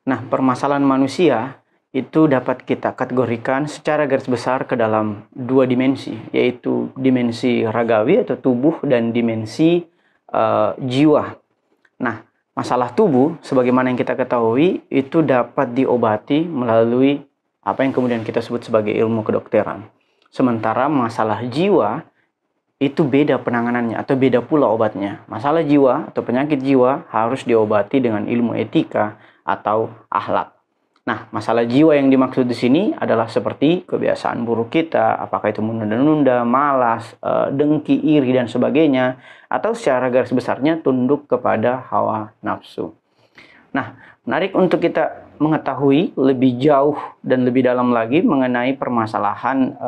Nah, permasalahan manusia itu dapat kita kategorikan secara garis besar ke dalam dua dimensi, yaitu dimensi ragawi atau tubuh dan dimensi jiwa. Nah, masalah tubuh, sebagaimana yang kita ketahui, itu dapat diobati melalui apa yang kemudian kita sebut sebagai ilmu kedokteran. Sementara masalah jiwa, itu beda penanganannya atau beda pula obatnya. Masalah jiwa atau penyakit jiwa harus diobati dengan ilmu etika atau akhlak. Nah, masalah jiwa yang dimaksud di sini adalah seperti kebiasaan buruk kita, apakah itu menunda-nunda, malas, dengki, iri, dan sebagainya, atau secara garis besarnya tunduk kepada hawa nafsu. Nah, menarik untuk kita mengetahui lebih jauh dan lebih dalam lagi mengenai permasalahan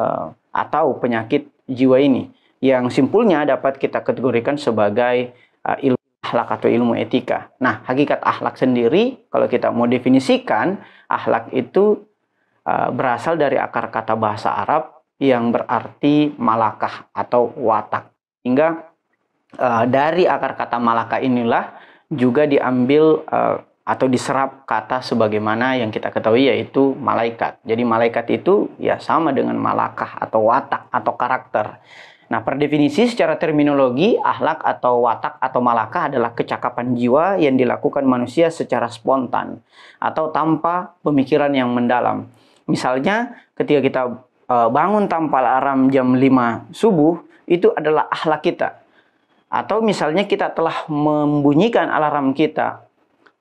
atau penyakit jiwa ini, yang simpulnya dapat kita kategorikan sebagai ilmu akhlak atau ilmu etika. Nah, hakikat akhlak sendiri, kalau kita mau definisikan, akhlak itu berasal dari akar kata bahasa Arab yang berarti malakah atau watak. Hingga dari akar kata malakah inilah juga diambil atau diserap kata sebagaimana yang kita ketahui, yaitu malaikat. Jadi malaikat itu ya sama dengan malakah atau watak atau karakter. Nah, per definisi secara terminologi, akhlak atau watak atau malakah adalah kecakapan jiwa yang dilakukan manusia secara spontan atau tanpa pemikiran yang mendalam. Misalnya, ketika kita bangun tanpa alarm jam 5 subuh, itu adalah akhlak kita. Atau misalnya kita telah membunyikan alarm kita,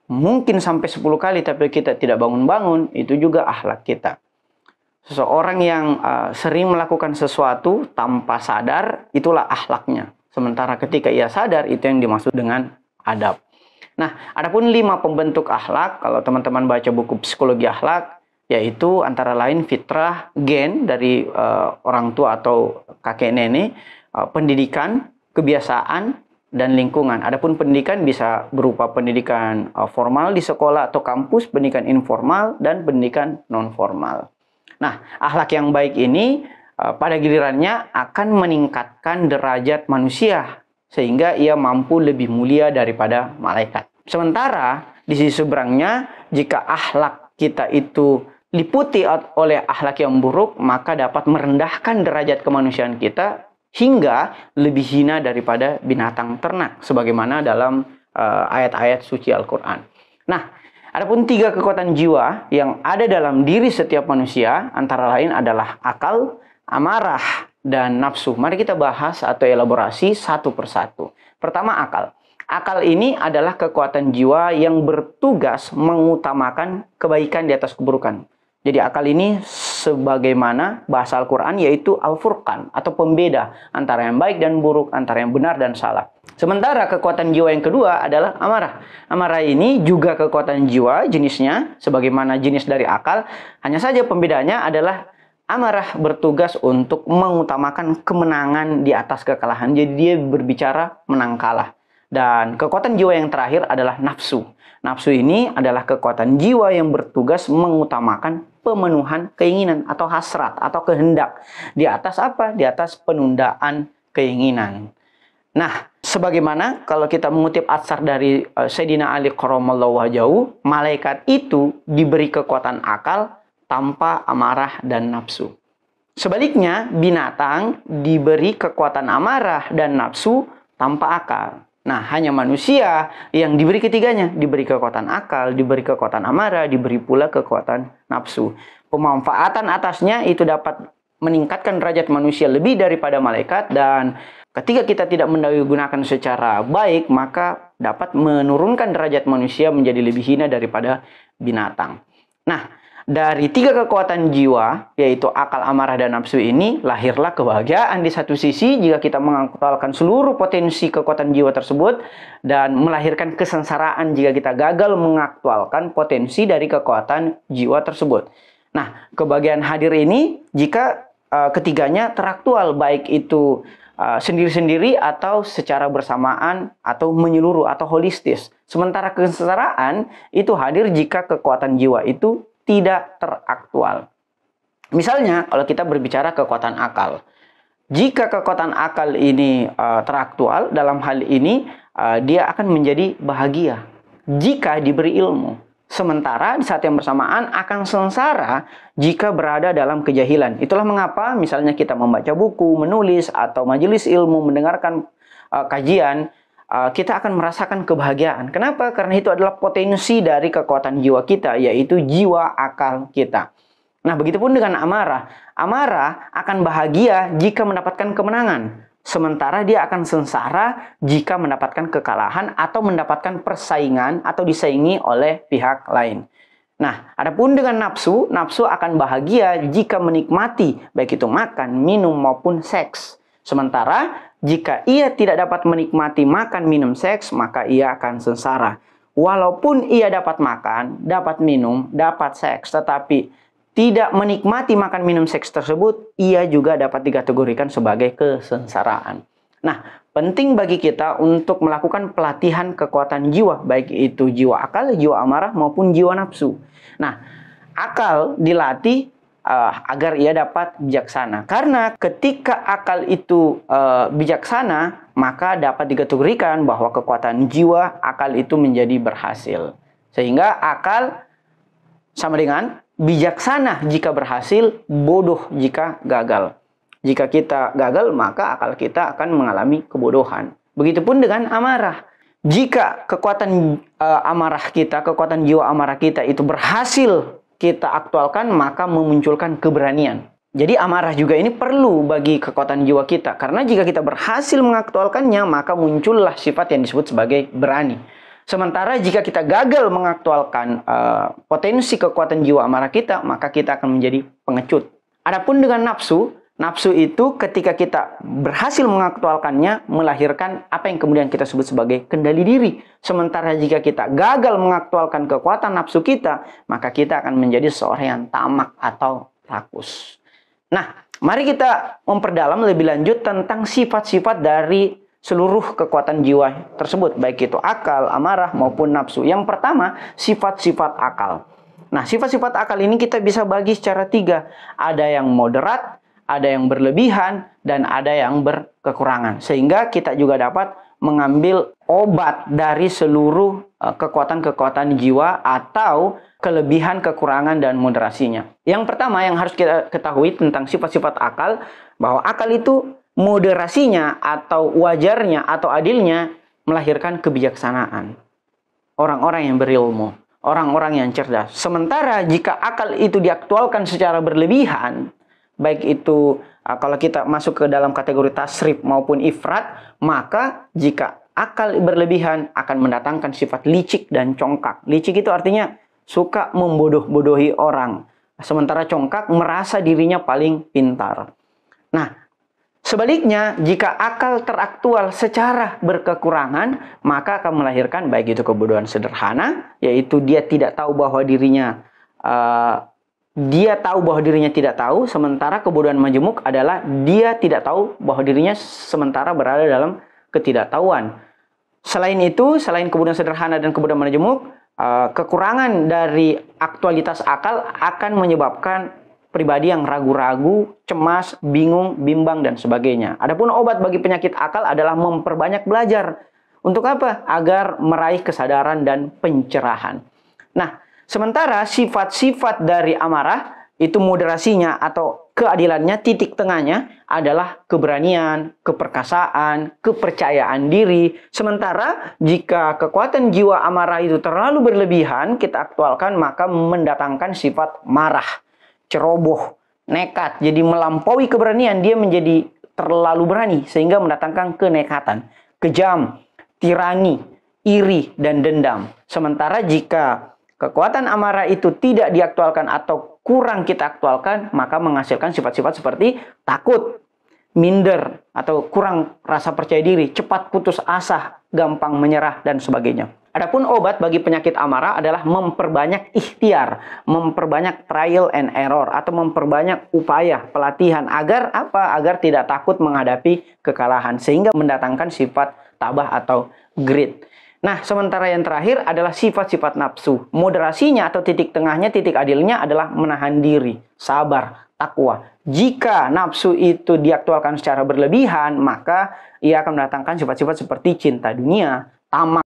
mungkin sampai 10 kali tapi kita tidak bangun-bangun, itu juga akhlak kita. Seseorang yang sering melakukan sesuatu tanpa sadar, itulah akhlaknya. Sementara ketika ia sadar, itu yang dimaksud dengan adab. Nah, adapun 5 pembentuk akhlak, kalau teman-teman baca buku psikologi akhlak, yaitu antara lain fitrah, gen dari orang tua atau kakek nenek, pendidikan, kebiasaan, dan lingkungan. Adapun pendidikan bisa berupa pendidikan formal di sekolah atau kampus, pendidikan informal, dan pendidikan non-formal. Nah, akhlak yang baik ini pada gilirannya akan meningkatkan derajat manusia sehingga ia mampu lebih mulia daripada malaikat. Sementara di sisi seberangnya, jika akhlak kita itu liputi oleh akhlak yang buruk, maka dapat merendahkan derajat kemanusiaan kita hingga lebih hina daripada binatang ternak sebagaimana dalam ayat-ayat suci Al-Qur'an. Nah, adapun 3 kekuatan jiwa yang ada dalam diri setiap manusia antara lain adalah akal, amarah, dan nafsu. Mari kita bahas atau elaborasi satu persatu. Pertama, akal. Akal ini adalah kekuatan jiwa yang bertugas mengutamakan kebaikan di atas keburukan. Jadi akal ini sebagaimana bahasa Al-Quran, yaitu Al-Furqan atau pembeda antara yang baik dan buruk, antara yang benar dan salah. Sementara kekuatan jiwa yang kedua adalah amarah. Amarah ini juga kekuatan jiwa jenisnya sebagaimana jenis dari akal. Hanya saja pembedanya adalah amarah bertugas untuk mengutamakan kemenangan di atas kekalahan. Jadi dia berbicara menang kalah. Dan kekuatan jiwa yang terakhir adalah nafsu. Nafsu ini adalah kekuatan jiwa yang bertugas mengutamakan pemenuhan keinginan atau hasrat atau kehendak. Di atas apa? Di atas penundaan keinginan. Nah, sebagaimana kalau kita mengutip atsar dari Sayyidina Ali karramallahu wajhahu, malaikat itu diberi kekuatan akal tanpa amarah dan nafsu. Sebaliknya, binatang diberi kekuatan amarah dan nafsu tanpa akal. Nah, hanya manusia yang diberi ketiganya, diberi kekuatan akal, diberi kekuatan amarah, diberi pula kekuatan nafsu. Pemanfaatan atasnya itu dapat meningkatkan derajat manusia lebih daripada malaikat, dan ketika kita tidak menggunakan secara baik, maka dapat menurunkan derajat manusia menjadi lebih hina daripada binatang. Nah, dari 3 kekuatan jiwa, yaitu akal, amarah, dan nafsu ini, lahirlah kebahagiaan di satu sisi jika kita mengaktualkan seluruh potensi kekuatan jiwa tersebut, dan melahirkan kesengsaraan jika kita gagal mengaktualkan potensi dari kekuatan jiwa tersebut. Nah, kebahagiaan hadir ini jika ketiganya teraktual, baik itu sendiri-sendiri atau secara bersamaan atau menyeluruh atau holistis. Sementara kesengsaraan itu hadir jika kekuatan jiwa itu tidak teraktual. Misalnya, kalau kita berbicara kekuatan akal. Jika kekuatan akal ini teraktual, dalam hal ini dia akan menjadi bahagia jika diberi ilmu. Sementara di saat yang bersamaan akan sengsara jika berada dalam kejahilan. Itulah mengapa misalnya kita membaca buku, menulis, atau majelis ilmu, mendengarkan kajian, kita akan merasakan kebahagiaan. Kenapa? Karena itu adalah potensi dari kekuatan jiwa kita, yaitu jiwa akal kita. Nah, begitupun dengan amarah. Amarah akan bahagia jika mendapatkan kemenangan. Sementara dia akan sengsara jika mendapatkan kekalahan atau mendapatkan persaingan atau disaingi oleh pihak lain. Nah, adapun dengan nafsu, nafsu akan bahagia jika menikmati, baik itu makan, minum, maupun seks. Sementara jika ia tidak dapat menikmati makan, minum, seks, maka ia akan sengsara. Walaupun ia dapat makan, dapat minum, dapat seks, tetapi tidak menikmati makan, minum, seks tersebut, ia juga dapat dikategorikan sebagai kesengsaraan. Nah, penting bagi kita untuk melakukan pelatihan kekuatan jiwa, baik itu jiwa akal, jiwa amarah, maupun jiwa nafsu. Nah, akal dilatih agar ia dapat bijaksana. Karena ketika akal itu bijaksana, maka dapat dikategorikan bahwa kekuatan jiwa akal itu menjadi berhasil. Sehingga akal sama dengan bijaksana jika berhasil, bodoh jika gagal. Jika kita gagal, maka akal kita akan mengalami kebodohan. Begitupun dengan amarah. Jika kekuatan amarah kita, kekuatan jiwa amarah kita itu berhasil kita aktualkan, maka memunculkan keberanian. Jadi amarah juga ini perlu bagi kekuatan jiwa kita. Karena jika kita berhasil mengaktualkannya, maka muncullah sifat yang disebut sebagai berani. Sementara jika kita gagal mengaktualkan potensi kekuatan jiwa amarah kita, maka kita akan menjadi pengecut. Adapun dengan nafsu, nafsu itu ketika kita berhasil mengaktualkannya, melahirkan apa yang kemudian kita sebut sebagai kendali diri. Sementara jika kita gagal mengaktualkan kekuatan nafsu kita, maka kita akan menjadi seorang yang tamak atau rakus. Nah, mari kita memperdalam lebih lanjut tentang sifat-sifat dari seluruh kekuatan jiwa tersebut, baik itu akal, amarah, maupun nafsu. Yang pertama, sifat-sifat akal. Nah, sifat-sifat akal ini kita bisa bagi secara 3. Ada yang moderat, ada yang berlebihan, dan ada yang berkekurangan. Sehingga kita juga dapat mengambil obat dari seluruh kekuatan-kekuatan jiwa atau kelebihan, kekurangan, dan moderasinya. Yang pertama yang harus kita ketahui tentang sifat-sifat akal, bahwa akal itu moderasinya atau wajarnya atau adilnya melahirkan kebijaksanaan. Orang-orang yang berilmu, orang-orang yang cerdas. Sementara jika akal itu diaktualkan secara berlebihan, baik itu kalau kita masuk ke dalam kategori tasrif maupun ifrat, maka jika akal berlebihan akan mendatangkan sifat licik dan congkak. Licik itu artinya suka membodoh-bodohi orang. Sementara congkak merasa dirinya paling pintar. Nah, sebaliknya, jika akal teraktual secara berkekurangan, maka akan melahirkan baik itu kebodohan sederhana, yaitu dia tidak tahu bahwa dirinya tidak tahu, sementara kebodohan majemuk adalah dia tidak tahu bahwa dirinya sementara berada dalam ketidaktahuan. Selain itu, selain kebodohan sederhana dan kebodohan majemuk, kekurangan dari aktualitas akal akan menyebabkan pribadi yang ragu-ragu, cemas, bingung, bimbang, dan sebagainya. Adapun obat bagi penyakit akal adalah memperbanyak belajar. Untuk apa? Agar meraih kesadaran dan pencerahan. Nah, sementara sifat-sifat dari amarah, itu moderasinya atau keadilannya, titik tengahnya adalah keberanian, keperkasaan, kepercayaan diri. Sementara jika kekuatan jiwa amarah itu terlalu berlebihan, kita aktualkan, maka mendatangkan sifat marah, ceroboh, nekat. Jadi melampaui keberanian, dia menjadi terlalu berani sehingga mendatangkan kenekatan, kejam, tirani, iri, dan dendam. Sementara jika kekuatan amarah itu tidak diaktualkan atau kurang kita aktualkan, maka menghasilkan sifat-sifat seperti takut, minder, atau kurang rasa percaya diri, cepat putus asa, gampang menyerah, dan sebagainya. Adapun obat bagi penyakit amarah adalah memperbanyak ikhtiar, memperbanyak trial and error, atau memperbanyak upaya pelatihan agar apa? Agar tidak takut menghadapi kekalahan, sehingga mendatangkan sifat tabah atau grit. Nah, sementara yang terakhir adalah sifat-sifat nafsu. Moderasinya atau titik tengahnya, titik adilnya adalah menahan diri, sabar, takwa. Jika nafsu itu diaktualkan secara berlebihan, maka ia akan mendatangkan sifat-sifat seperti cinta dunia, tamak,